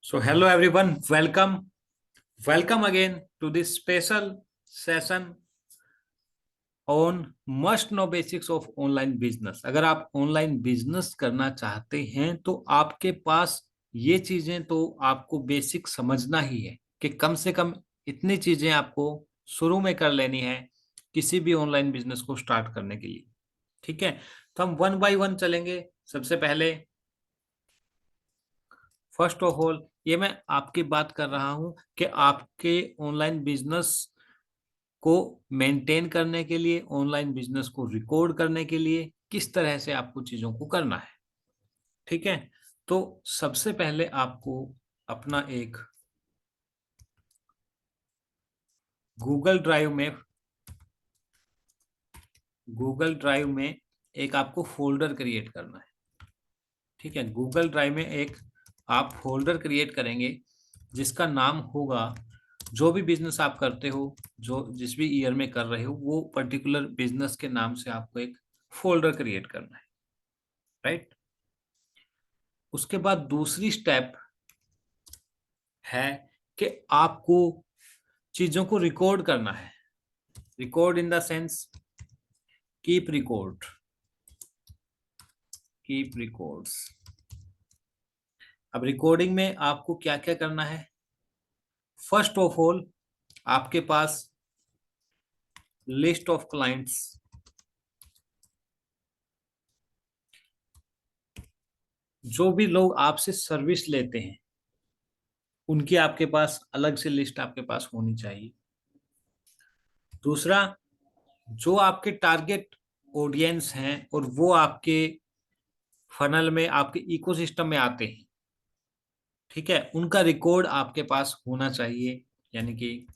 So, hello everyone, welcome again to this special session on must know basics of online business. अगर आप online business करना चाहते हैं तो आपके पास ये चीजें तो आपको बेसिक समझना ही है कि कम से कम इतनी चीजें आपको शुरू में कर लेनी है किसी भी ऑनलाइन बिजनेस को स्टार्ट करने के लिए। ठीक है, तो हम वन बाय वन चलेंगे। सबसे पहले फर्स्ट ऑफ ऑल ये मैं आपकी बात कर रहा हूं कि आपके ऑनलाइन बिजनेस को मेंटेन करने के लिए, ऑनलाइन बिजनेस को रिकॉर्ड करने के लिए किस तरह से आपको चीजों को करना है। ठीक है, तो सबसे पहले आपको अपना एक गूगल ड्राइव में गूगल ड्राइव में एक आपको फोल्डर क्रिएट करना है। ठीक है, गूगल ड्राइव में एक आप फोल्डर क्रिएट करेंगे जिसका नाम होगा, जो भी बिजनेस आप करते हो, जो जिस भी ईयर में कर रहे हो, वो पर्टिकुलर बिजनेस के नाम से आपको एक फोल्डर क्रिएट करना है। राइट, उसके बाद दूसरी स्टेप है कि आपको चीजों को रिकॉर्ड करना है। Record in the sense keep records. अब रिकॉर्डिंग में आपको क्या क्या करना है? फर्स्ट ऑफ ऑल आपके पास लिस्ट ऑफ क्लाइंट्स, जो भी लोग आपसे सर्विस लेते हैं उनकी आपके पास अलग से लिस्ट आपके पास होनी चाहिए। दूसरा, जो आपके टारगेट ऑडियंस हैं और वो आपके फनल में, आपके इकोसिस्टम में आते हैं, ठीक है, उनका रिकॉर्ड आपके पास होना चाहिए। यानी कि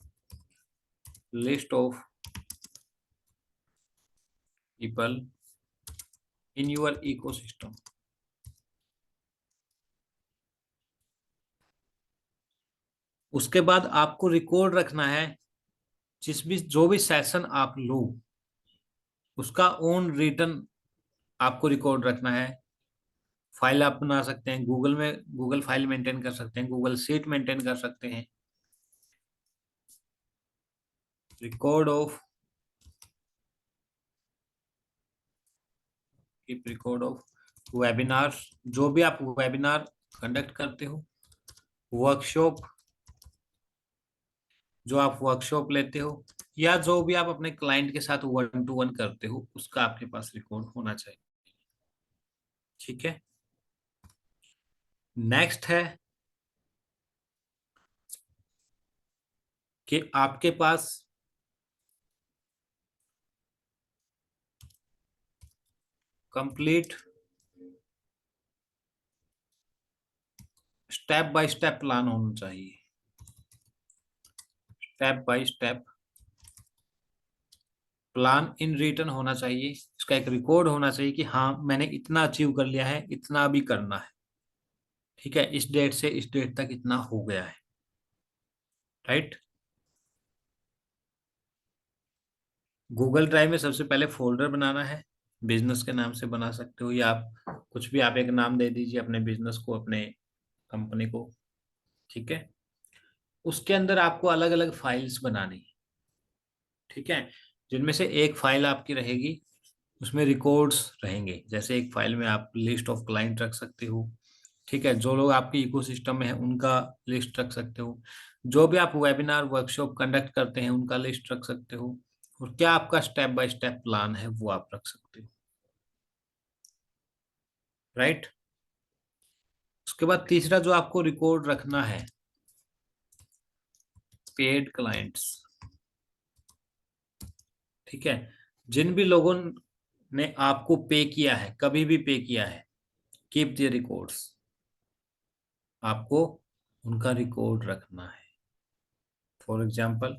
list of people in your ecosystem. उसके बाद आपको रिकॉर्ड रखना है जो भी सेशन आप लो उसका ओन रिटर्न आपको रिकॉर्ड रखना है। फाइल आप बना सकते हैं गूगल में, गूगल फाइल मेंटेन कर सकते हैं, गूगल शीट मेंटेन कर सकते हैं। Record of keep record of webinar, जो भी आप वेबिनार कंडक्ट करते हो, वर्कशॉप, जो आप वर्कशॉप लेते हो, या जो भी आप अपने क्लाइंट के साथ वन टू वन करते हो, उसका आपके पास रिकॉर्ड होना चाहिए। ठीक है, नेक्स्ट है कि आपके पास complete step by step plan होना चाहिए। Step by step plan in return होना चाहिए। इसका एक रिकॉर्ड होना चाहिए कि हाँ, मैंने इतना अचीव कर लिया है, इतना अभी करना है। ठीक है, इस डेट से इस डेट तक इतना हो गया है। राइट, गूगल ड्राइव में सबसे पहले फोल्डर बनाना है। बिजनेस के नाम से बना सकते हो, या आप कुछ भी, आप एक नाम दे दीजिए अपने बिजनेस को, अपने कंपनी को। ठीक है, उसके अंदर आपको अलग अलग फाइल्स बनानी है। ठीक है, जिनमें से एक फाइल आपकी रहेगी, उसमें रिकॉर्ड्स रहेंगे। जैसे एक फाइल में आप लिस्ट ऑफ क्लाइंट रख सकते हो। ठीक है, जो लोग आपके इकोसिस्टम में है उनका लिस्ट रख सकते हो। जो भी आप वेबिनार वर्कशॉप कंडक्ट करते हैं उनका लिस्ट रख सकते हो। और क्या आपका स्टेप बाय स्टेप प्लान है वो आप रख सकते हो। राइट, उसके बाद तीसरा जो आपको रिकॉर्ड रखना है, पेड क्लाइंट्स। ठीक है, जिन भी लोगों ने आपको पे किया है, कभी भी पे किया है, कीप द रिकॉर्ड्स। आपको उनका रिकॉर्ड रखना है। For example,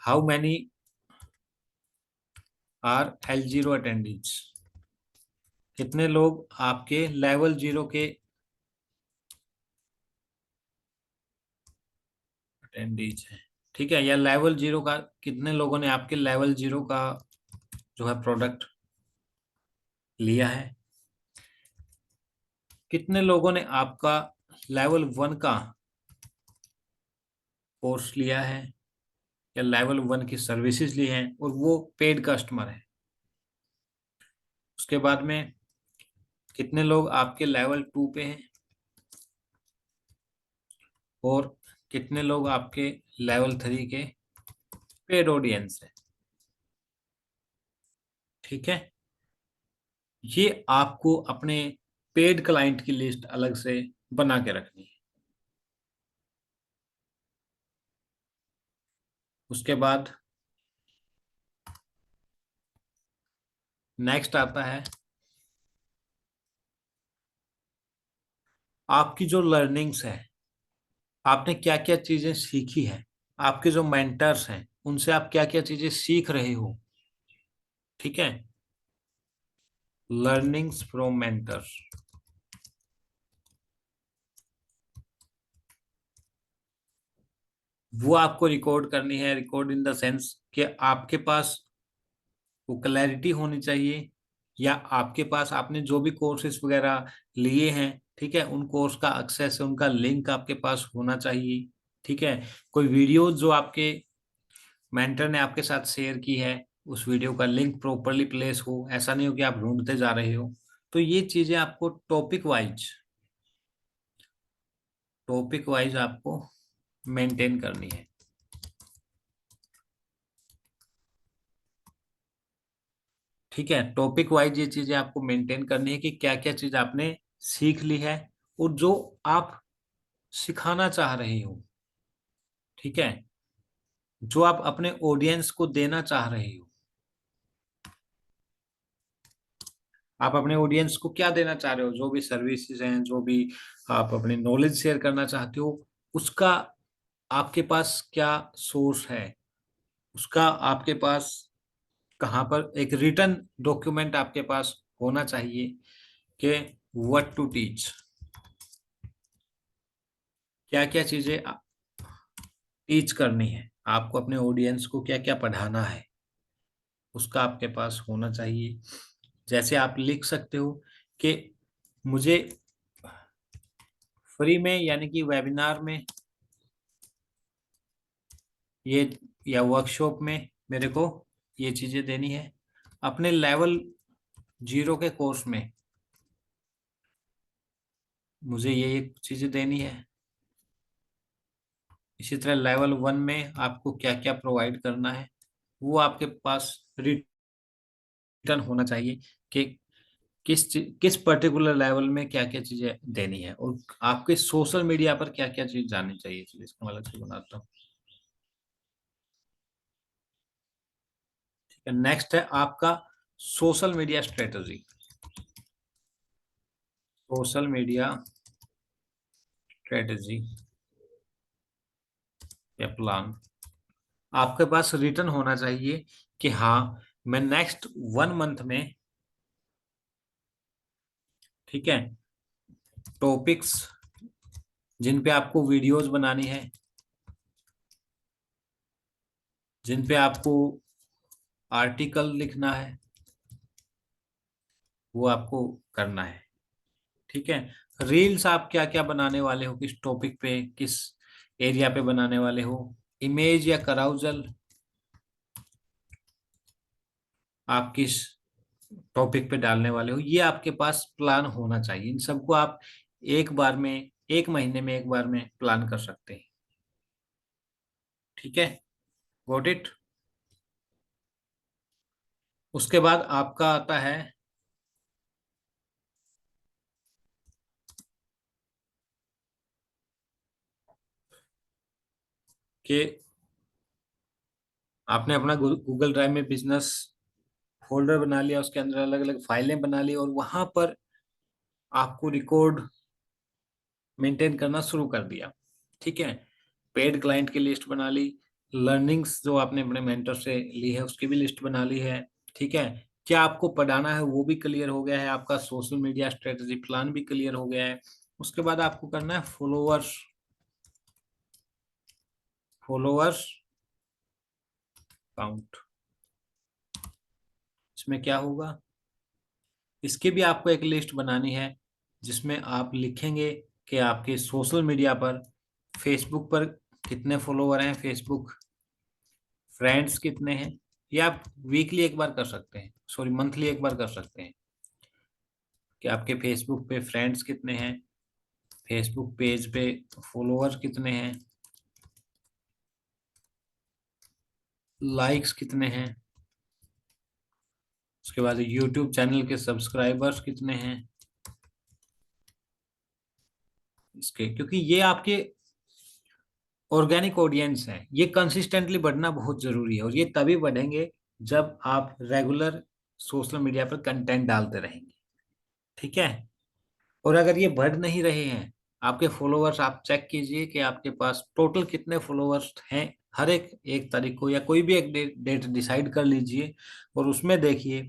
how many are L0 attendees, कितने लोग आपके लेवल 0 के अटेंडीज हैं। ठीक है, या लेवल 0 का, कितने लोगों ने आपके लेवल 0 का जो है प्रोडक्ट लिया है। कितने लोगों ने आपका लेवल 1 का कोर्स लिया है या लेवल 1 की सर्विसेज ली हैं और वो पेड कस्टमर है। उसके बाद में कितने लोग आपके लेवल 2 पे हैं और कितने लोग आपके लेवल 3 के पेड ऑडियंस है। ठीक है, ये आपको अपने पेड क्लाइंट की लिस्ट अलग से बना के रखनी है। उसके बाद नेक्स्ट आता है आपकी जो लर्निंग्स है, आपने क्या क्या चीजें सीखी है, आपके जो मेंटर्स हैं उनसे आप क्या क्या चीजें सीख रहे हो। ठीक है, लर्निंग्स फ्रॉम मेंटर्स, वो आपको रिकॉर्ड करनी है। रिकॉर्ड इन द सेंस कि आपके पास वो क्लैरिटी होनी चाहिए, या आपके पास आपने जो भी कोर्सेज वगैरह लिए हैं, ठीक है, उन कोर्स का एक्सेस है, उनका लिंक आपके पास होना चाहिए। ठीक है, कोई वीडियो जो आपके मेंटर ने आपके साथ शेयर की है, उस वीडियो का लिंक प्रॉपरली प्लेस हो, ऐसा नहीं हो कि आप ढूंढते जा रहे हो। तो ये चीजें आपको टॉपिक वाइज आपको मेंटेन करनी है। ठीक है, टॉपिक वाइज ये चीजें आपको मेंटेन करनी है कि क्या क्या चीज आपने सीख ली है और जो आप सिखाना चाह रहे हो। ठीक है, जो आप अपने ऑडियंस को देना चाह रहे हो, आप अपने ऑडियंस को क्या देना चाह रहे हो, जो भी सर्विसेज हैं, जो भी आप अपनी नॉलेज शेयर करना चाहते हो, उसका आपके पास क्या सोर्स है, उसका आपके पास कहाँ पर एक रिटर्न डॉक्यूमेंट आपके पास होना चाहिए कि व्हाट टू टीच, क्या क्या चीजें टीच करनी है, आपको अपने ऑडियंस को क्या क्या पढ़ाना है, उसका आपके पास होना चाहिए। जैसे आप लिख सकते हो कि मुझे फ्री में यानी कि वेबिनार में ये, या वर्कशॉप में मेरे को ये चीजें देनी है, अपने लेवल 0 के कोर्स में मुझे ये चीजें देनी है। इसी तरह लेवल 1 में आपको क्या क्या प्रोवाइड करना है, वो आपके पास रिटर्न होना चाहिए कि किस पर्टिकुलर लेवल में क्या क्या चीजें देनी है, और आपके सोशल मीडिया पर क्या क्या चीज जानी चाहिए। चलिए इसको मैं अलग से बनाता हूँ। ठीक है, नेक्स्ट है आपका social media strategy, social media strategy या प्लान आपके पास रिटर्न होना चाहिए कि हाँ, मैं नेक्स्ट 1 मंथ में, ठीक है, टॉपिक्स जिन पे आपको वीडियोस बनानी है, जिन पे आपको आर्टिकल लिखना है, वो आपको करना है। ठीक है, रील्स आप क्या क्या बनाने वाले हो, किस टॉपिक पे, किस एरिया पे बनाने वाले हो, इमेज या कराउजल आप किस टॉपिक पे डालने वाले हो, ये आपके पास प्लान होना चाहिए। इन सबको आप एक बार में, 1 महीने में एक बार में प्लान कर सकते हैं। ठीक है, गॉट इट। उसके बाद आपका आता है कि आपने अपना गूगल ड्राइव में बिजनेस फोल्डर बना लिया, उसके अंदर अलग अलग फाइलें बना ली और वहां पर आपको रिकॉर्ड मेंटेन करना शुरू कर दिया। ठीक है, पेड क्लाइंट की लिस्ट बना ली, लर्निंग्स जो आपने अपने मेंटर से ली है उसकी भी लिस्ट बना ली है। ठीक है, क्या आपको पढ़ाना है वो भी क्लियर हो गया है, आपका सोशल मीडिया स्ट्रेटजी प्लान भी क्लियर हो गया है। उसके बाद आपको करना है फॉलोअर्स, फॉलोअर्स काउंट। इसमें क्या होगा, इसकी भी आपको एक लिस्ट बनानी है जिसमें आप लिखेंगे कि आपके सोशल मीडिया पर, फेसबुक पर कितने फॉलोवर हैं, फेसबुक फ्रेंड्स कितने हैं। या आप वीकली एक बार कर सकते हैं, सॉरी मंथली एक बार कर सकते हैं कि आपके फेसबुक पे फ्रेंड्स कितने हैं, फेसबुक पेज पे फॉलोअर्स कितने हैं, लाइक्स कितने हैं, उसके बाद यूट्यूब चैनल के सब्सक्राइबर्स कितने हैं इसके, क्योंकि ये आपके ऑर्गेनिक ऑडियंस हैं। ये कंसिस्टेंटली बढ़ना बहुत जरूरी है, और ये तभी बढ़ेंगे जब आप रेगुलर सोशल मीडिया पर कंटेंट डालते रहेंगे। ठीक है। और अगर ये बढ़ नहीं रहे हैं आपके फॉलोअर्स, आप चेक कीजिए कि आपके पास टोटल कितने फॉलोअर्स हैं हर एक एक तारीख को, या कोई भी एक डेट डिसाइड कर लीजिए और उसमें देखिए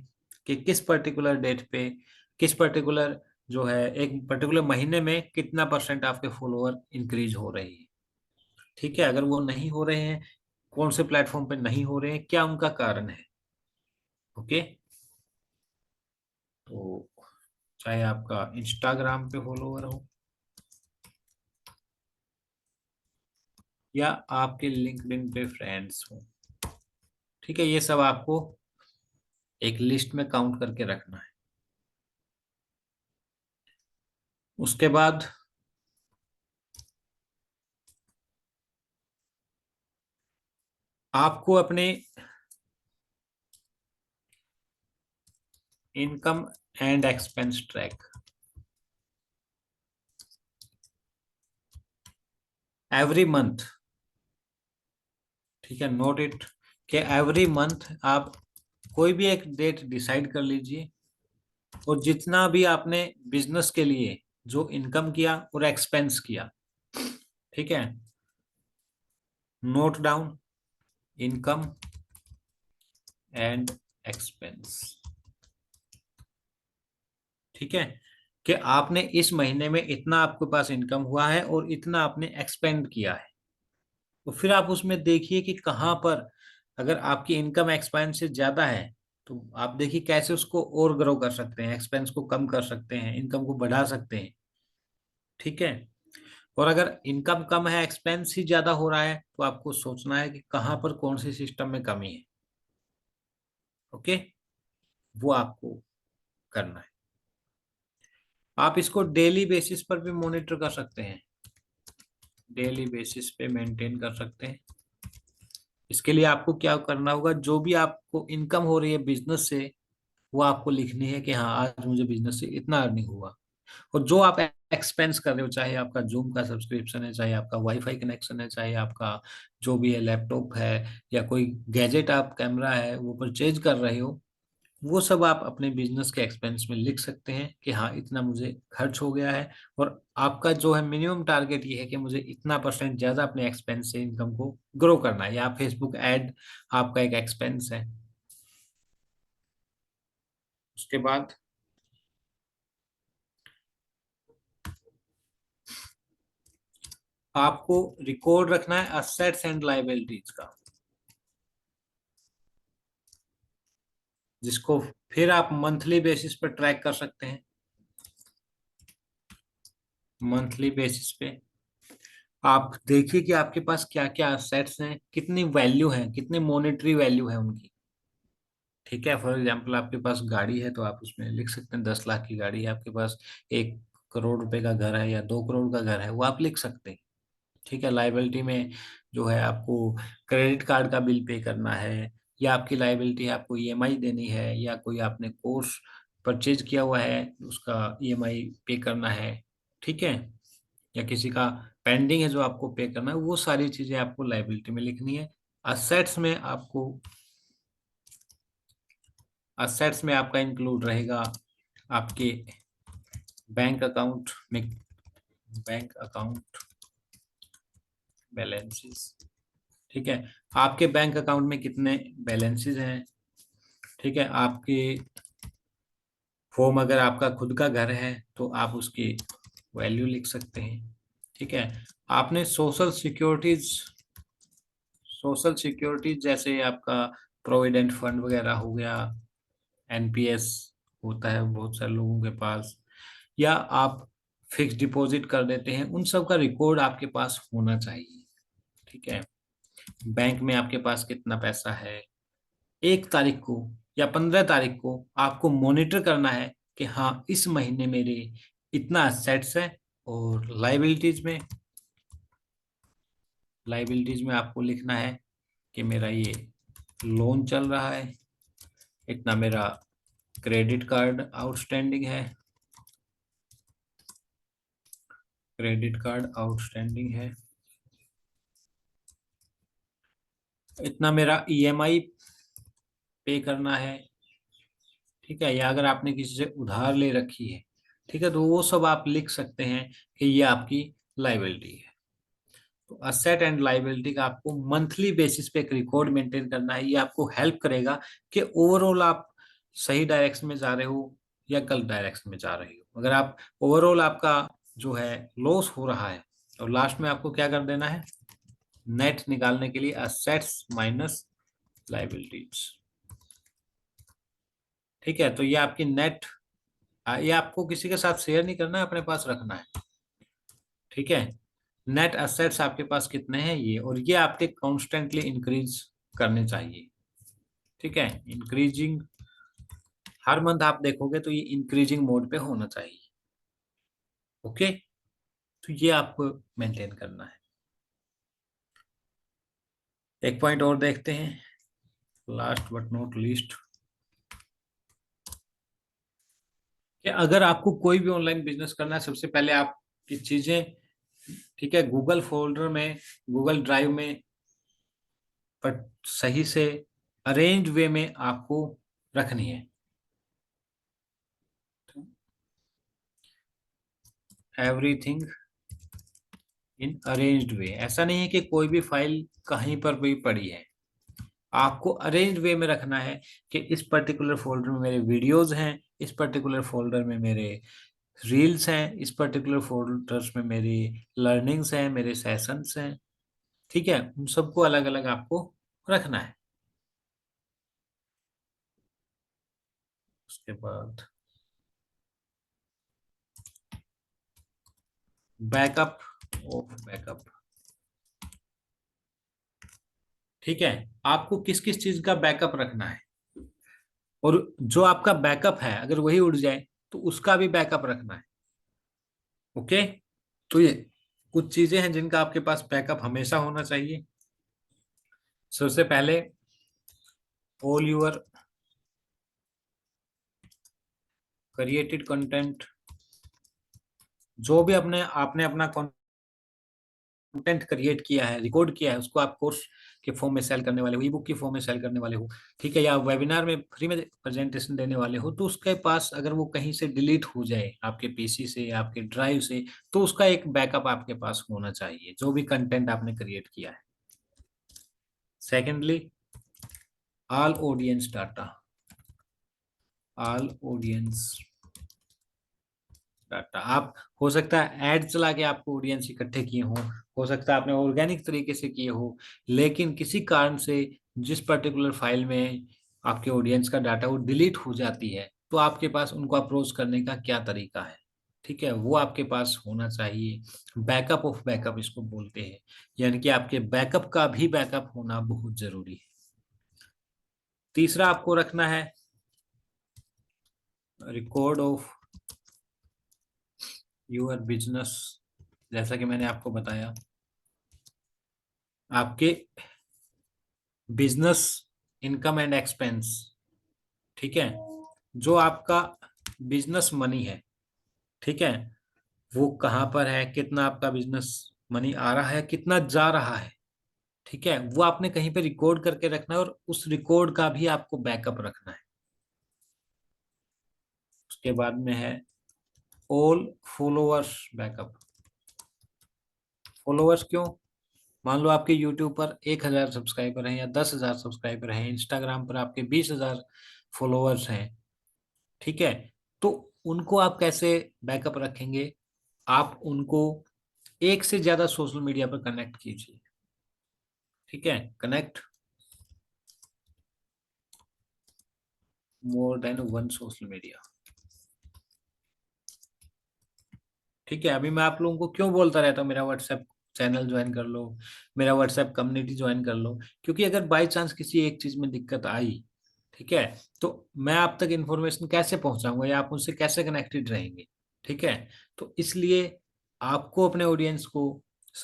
कि किस पर्टिकुलर डेट पे, किस पर्टिकुलर जो है एक पर्टिकुलर महीने में कितना परसेंट आपके फॉलोअर इंक्रीज हो रही है। ठीक है। अगर वो नहीं हो रहे हैं, कौन से प्लेटफॉर्म पे नहीं हो रहे हैं, क्या उनका कारण है। ओके। तो चाहे आपका इंस्टाग्राम पे फॉलोअर हो या आपके लिंक्डइन पे फ्रेंड्स हो, ठीक है, ये सब आपको एक लिस्ट में काउंट करके रखना है। उसके बाद आपको अपने income and expense track every month, ठीक है, नोट इट, कि एवरी मंथ आप कोई भी एक डेट डिसाइड कर लीजिए, और जितना भी आपने बिजनेस के लिए जो इनकम किया और एक्सपेंस किया, ठीक है, note down income and expense. ठीक है, कि आपने इस महीने में इतना आपके पास इनकम हुआ है और इतना आपने एक्सपेंड किया है। तो फिर आप उसमें देखिए कि कहाँ पर, अगर आपकी इनकम एक्सपेंस से ज्यादा है तो आप देखिए कैसे उसको और ग्रो कर सकते हैं, एक्सपेंस को कम कर सकते हैं, इनकम को बढ़ा सकते हैं। ठीक है। और अगर इनकम कम है, एक्सपेंस ही ज्यादा हो रहा है, तो आपको सोचना है कि कहाँ पर कौन सी सिस्टम में कमी है। ओके। वो आपको करना है। आप इसको डेली बेसिस पर भी मॉनिटर कर सकते हैं, डेली बेसिस पे मेंटेन कर सकते हैं। इसके लिए आपको क्या करना होगा, जो भी आपको इनकम हो रही है बिजनेस से, वो आपको लिखनी है कि हाँ आज मुझे बिजनेस से इतना अर्निंग हुआ। और जो आप एक्सपेंस कर रहे हो, चाहे आपका जूम का सब्सक्रिप्शन है, चाहे आपका वाईफाई कनेक्शन है, चाहे आपका जो भी है लैपटॉप है, या कोई गैजेट, आप कैमरा है वो परचेज कर रहे हो, वो सब आप अपने बिजनेस के एक्सपेंस में लिख सकते हैं कि हाँ इतना मुझे खर्च हो गया है। और आपका जो है मिनिमम टारगेट ये है कि मुझे इतना परसेंट ज्यादा अपने एक्सपेंस से इनकम को ग्रो करना है, या फेसबुक एड आपका एक एक्सपेंस है। उसके बाद आपको रिकॉर्ड रखना है असेट्स एंड लायबिलिटीज का, जिसको फिर आप मंथली बेसिस पर ट्रैक कर सकते हैं। मंथली बेसिस पे आप देखिए कि आपके पास क्या क्या असेट्स हैं, कितनी वैल्यू है, कितनी मॉनेटरी वैल्यू है उनकी। ठीक है। फॉर एग्जाम्पल आपके पास गाड़ी है तो आप उसमें लिख सकते हैं 10 लाख की गाड़ी है आपके पास, 1 करोड़ रुपए का घर है या 2 करोड़ का घर है, वो आप लिख सकते हैं। ठीक है। लाइबिलिटी में जो है आपको क्रेडिट कार्ड का बिल पे करना है, या आपकी लाइबिलिटी है आपको ईएमआई देनी है, या कोई आपने कोर्स परचेज किया हुआ है उसका ईएमआई पे करना है। ठीक है। या किसी का पेंडिंग है जो आपको पे करना है, वो सारी चीजें आपको लाइबिलिटी में लिखनी है। असेट्स में आपको, असेट्स में आपका इंक्लूड रहेगा आपके बैंक अकाउंट में, बैंक अकाउंट बैलेंसेस। ठीक है। आपके बैंक अकाउंट में कितने बैलेंसेस हैं। ठीक है। आपके होम, अगर आपका खुद का घर है तो आप उसकी वैल्यू लिख सकते हैं। ठीक है। आपने सोशल सिक्योरिटीज जैसे आपका प्रोविडेंट फंड वगैरह हो गया, एनपीएस होता है बहुत सारे लोगों के पास, या आप फिक्स डिपॉजिट कर देते हैं, उन सब का रिकॉर्ड आपके पास होना चाहिए। ठीक है, बैंक में आपके पास कितना पैसा है, 1 तारीख को या 15 तारीख को आपको मॉनिटर करना है कि हाँ इस महीने मेरे इतना असेट्स है, और लाइबिलिटीज में आपको लिखना है कि मेरा ये लोन चल रहा है, इतना मेरा क्रेडिट कार्ड आउटस्टैंडिंग है, इतना मेरा ईएमआई पे करना है। ठीक है, या अगर आपने किसी से उधार ले रखी है, ठीक है, तो वो सब आप लिख सकते हैं कि ये आपकी लाइबिलिटी है। तो असेट एंड लाइबिलिटी का आपको मंथली बेसिस पे एक रिकॉर्ड मेंटेन करना है। ये आपको हेल्प करेगा कि ओवरऑल आप सही डायरेक्शन में जा रहे हो या गलत डायरेक्शन में जा रहे हो। अगर आप ओवरऑल आपका जो है लॉस हो रहा है, और लास्ट में आपको क्या कर देना है, नेट निकालने के लिए असेट्स माइनस लाइबिलिटीज। ठीक है, तो ये आपकी नेट, ये आपको किसी के साथ शेयर नहीं करना है, अपने पास रखना है। ठीक है, नेट असेट्स आपके पास कितने हैं ये, और ये आपके कॉन्स्टेंटली इंक्रीज करने चाहिए। ठीक है, इंक्रीजिंग, हर मंथ आप देखोगे तो ये इंक्रीजिंग मोड पे होना चाहिए। ओके, तो ये आपको मेंटेन करना है। एक पॉइंट और देखते हैं, लास्ट बट नॉट लीस्ट, कि अगर आपको कोई भी ऑनलाइन बिजनेस करना है, सबसे पहले आपकी चीजें, ठीक है, गूगल फोल्डर में, गूगल ड्राइव में, पर सही से अरेंज वे में आपको रखनी है। एवरीथिंग इन अरेंज्ड वे, ऐसा नहीं है कि कोई भी फाइल कहीं पर भी पड़ी है, आपको अरेंज्ड वे में रखना है कि इस पर्टिकुलर फोल्डर में मेरे वीडियोस हैं, इस पर्टिकुलर फोल्डर में मेरे रील्स हैं, इस पर्टिकुलर फोल्डर्स में मेरी लर्निंग्स हैं, मेरे सेशंस हैं। ठीक है, उन सबको अलग अलग आपको रखना है। उसके बाद बैकअप ऑफ बैकअप। ठीक है, आपको किस किस चीज का बैकअप रखना है, और जो आपका बैकअप है अगर वही उड़ जाए तो उसका भी बैकअप रखना है। ओके, तो ये कुछ चीजें हैं जिनका आपके पास बैकअप हमेशा होना चाहिए। सबसे पहले, ऑल यूर क्रिएटेड कंटेंट, जो भी अपने आपने अपना कंटेंट क्रिएट किया है, रिकॉर्ड किया है, उसको आप कोर्स के फॉर्म में सेल करने वाले हो, ई बुक की फॉर्म में सेल करने वाले हो, ठीक है, या वेबिनार में फ्री में प्रेजेंटेशन देने वाले हो, तो उसके पास अगर वो कहीं से डिलीट हो जाए आपके पीसी से, आपके ड्राइव से, तो उसका एक बैकअप आपके पास होना चाहिए, जो भी कंटेंट आपने क्रिएट किया है। Secondly, all audience data, all audience data, आप हो सकता है एड चला के आपको ऑडियंस इकट्ठे किए हो सकता है आपने ऑर्गेनिक तरीके से किए हो, लेकिन किसी कारण से जिस पर्टिकुलर फाइल में आपके ऑडियंस का डाटा वो डिलीट हो जाती है, तो आपके पास उनको अप्रोच करने का क्या तरीका है। ठीक है, वो आपके पास होना चाहिए। बैकअप ऑफ बैकअप इसको बोलते हैं, यानी कि आपके बैकअप का भी बैकअप होना बहुत जरूरी है। तीसरा आपको रखना है रिकॉर्ड ऑफ यूर बिजनेस। जैसा कि मैंने आपको बताया, आपके बिजनेस इनकम एंड एक्सपेंस, ठीक है, जो आपका बिजनेस मनी है, ठीक है, वो कहाँ पर है, कितना आपका बिजनेस मनी आ रहा है, कितना जा रहा है, ठीक है, वो आपने कहीं पे रिकॉर्ड करके रखना है, और उस रिकॉर्ड का भी आपको बैकअप रखना है। उसके बाद में है ऑल फॉलोअर्स बैकअप। फॉलोअर्स क्यों, मान लो आपके यूट्यूब पर 1,000 सब्सक्राइबर हैं या 10,000 सब्सक्राइबर हैं, इंस्टाग्राम पर आपके 20,000 फॉलोअर्स हैं, ठीक है, तो उनको आप कैसे बैकअप रखेंगे, आप उनको एक से ज्यादा सोशल मीडिया पर कनेक्ट कीजिए। ठीक है, connect more than one social media. ठीक है, अभी मैं आप लोगों को क्यों बोलता रहता हूँ मेरा व्हाट्सएप चैनल ज्वाइन कर लो, मेरा व्हाट्सएप कम्युनिटी ज्वाइन कर लो, क्योंकि अगर बाई चांस किसी एक चीज में दिक्कत आई, ठीक है, तो मैं आप तक इन्फॉर्मेशन कैसे पहुंचाऊंगा या आप मुझसे कैसे कनेक्टेड रहेंगे। ठीक है, तो इसलिए आपको अपने ऑडियंस को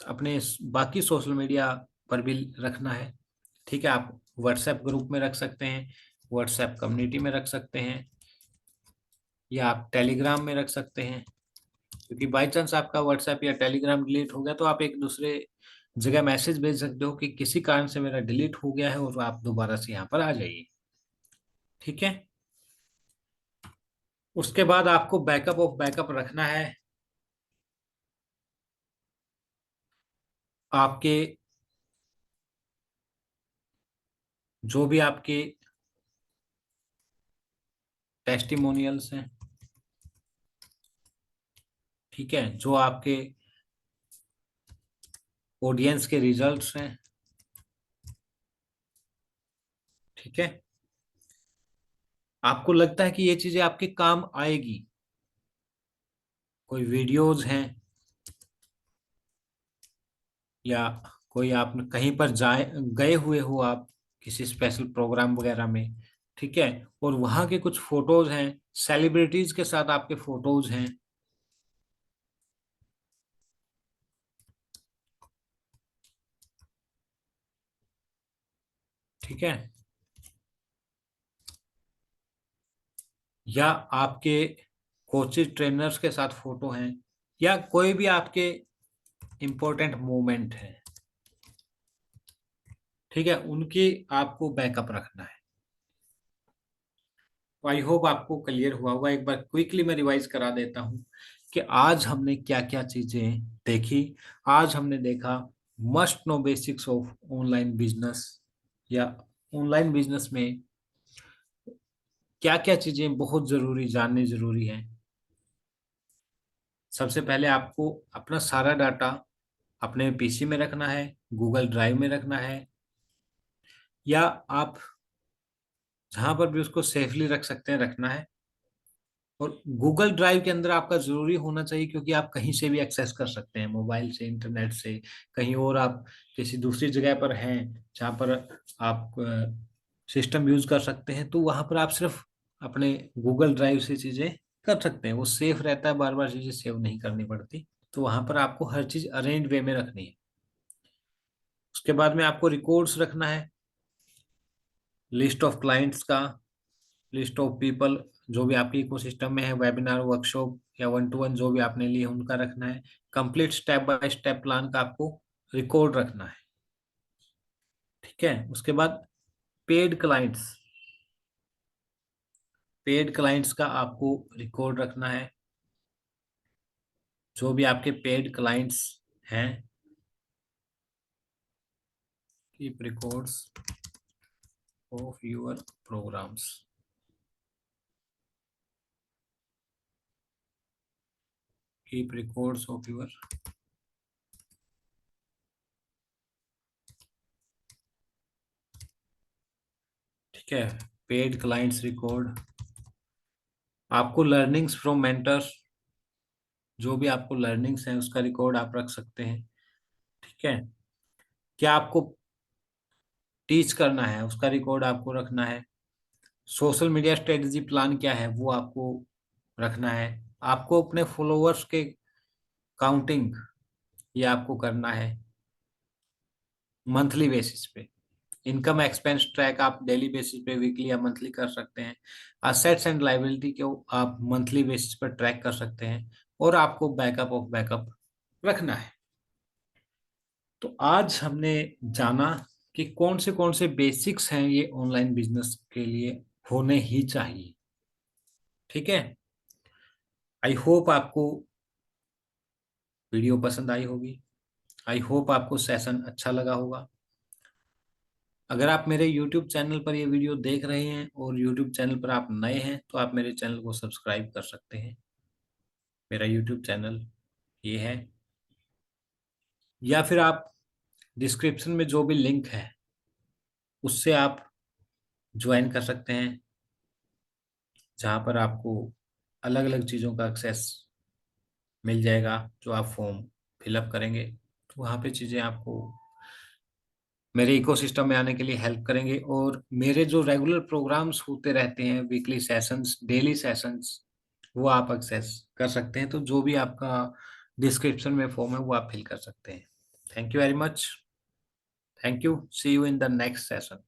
अपने बाकी सोशल मीडिया पर भी रखना है। ठीक है, आप व्हाट्सएप ग्रुप में रख सकते हैं, व्हाट्सएप कम्युनिटी में रख सकते हैं, या आप टेलीग्राम में रख सकते हैं। क्योंकि बाई चांस आपका व्हाट्सएप या टेलीग्राम डिलीट हो गया तो आप एक दूसरे जगह मैसेज भेज सकते हो कि किसी कारण से मेरा डिलीट हो गया है और आप दोबारा से यहाँ पर आ जाइए। ठीक है, उसके बाद आपको बैकअप ऑफ बैकअप रखना है। आपके जो भी आपके टेस्टिमोनियल्स हैं, ठीक है, जो आपके ऑडियंस के रिजल्ट्स हैं, ठीक है, आपको लगता है कि ये चीजें आपके काम आएगी, कोई वीडियोज हैं, या कोई आप कहीं पर जाए गए हुए हो आप किसी स्पेशल प्रोग्राम वगैरह में, ठीक है, और वहां के कुछ फोटोज हैं, सेलिब्रिटीज के साथ आपके फोटोज हैं, ठीक है, या आपके कोचेज ट्रेनर्स के साथ फोटो हैं, या कोई भी आपके इंपॉर्टेंट मोमेंट है, ठीक है, उनकी आपको बैकअप रखना है। तो आई होप आपको क्लियर हुआ होगा। एक बार क्विकली मैं रिवाइज करा देता हूँ कि आज हमने क्या क्या चीजें देखी। आज हमने देखा must know basics of online business, या ऑनलाइन बिजनेस में क्या क्या चीजें बहुत जरूरी जाननी जरूरी है। सबसे पहले आपको अपना सारा डाटा अपने पीसी में रखना है, गूगल ड्राइव में रखना है, या आप जहां पर भी उसको सेफली रख सकते हैं रखना है। और गूगल ड्राइव के अंदर आपका जरूरी होना चाहिए, क्योंकि आप कहीं से भी एक्सेस कर सकते हैं, मोबाइल से, इंटरनेट से, कहीं और आप किसी दूसरी जगह पर हैं जहाँ पर आप सिस्टम यूज कर सकते हैं, तो वहां पर आप सिर्फ अपने गूगल ड्राइव से चीजें कर सकते हैं। वो सेफ रहता है, बार बार चीजें सेव नहीं करनी पड़ती। तो वहां पर आपको हर चीज अरेंज वे में रखनी है। उसके बाद में आपको रिकॉर्ड्स रखना है, लिस्ट ऑफ क्लाइंट्स का, लिस्ट ऑफ पीपल जो भी आपके इकोसिस्टम में है, वेबिनार, वर्कशॉप या वन टू वन जो भी आपने लिए उनका रखना है। Complete step by step plan का आपको रिकॉर्ड रखना है। ठीक है, उसके बाद पेड क्लाइंट्स, पेड क्लाइंट्स का आपको रिकॉर्ड रखना है। जो भी आपके पेड क्लाइंट्स हैं, keep records of your programmes, keep records of your, ठीक है, पेड क्लाइंट्स रिकॉर्ड। आपको लर्निंग्स फ्रॉम मेंटर्स, जो भी आपको लर्निंग्स हैं उसका रिकॉर्ड आप रख सकते हैं। ठीक है, क्या आपको टीच करना है उसका रिकॉर्ड आपको रखना है। सोशल मीडिया स्ट्रेटजी प्लान क्या है वो आपको रखना है। आपको अपने फॉलोअर्स के काउंटिंग ये आपको करना है मंथली बेसिस पे। इनकम एक्सपेंस ट्रैक आप डेली बेसिस पे, वीकली या मंथली कर सकते हैं। असेट्स एंड लायबिलिटी को आप मंथली बेसिस पर ट्रैक कर सकते हैं। और आपको बैकअप ऑफ बैकअप रखना है। तो आज हमने जाना कि कौन से बेसिक्स हैं ये ऑनलाइन बिजनेस के लिए होने ही चाहिए। ठीक है, आई होप आपको वीडियो पसंद आई होगी। आई होप आपको सेशन अच्छा लगा होगा। अगर आप मेरे YouTube चैनल पर ये वीडियो देख रहे हैं और YouTube चैनल पर आप नए हैं तो आप मेरे चैनल को सब्सक्राइब कर सकते हैं। मेरा YouTube चैनल ये है, या फिर आप डिस्क्रिप्शन में जो भी लिंक है उससे आप ज्वाइन कर सकते हैं, जहाँ पर आपको अलग अलग चीज़ों का एक्सेस मिल जाएगा, जो आप फॉर्म फिलअप करेंगे तो वहाँ पे चीज़ें आपको मेरे इकोसिस्टम में आने के लिए हेल्प करेंगे। और मेरे जो रेगुलर प्रोग्राम्स होते रहते हैं, वीकली सेशंस, डेली सेशंस, वो आप एक्सेस कर सकते हैं। तो जो भी आपका डिस्क्रिप्शन में फॉर्म है वो आप फिल कर सकते हैं। Thank you very much. Thank you. See you in the next session.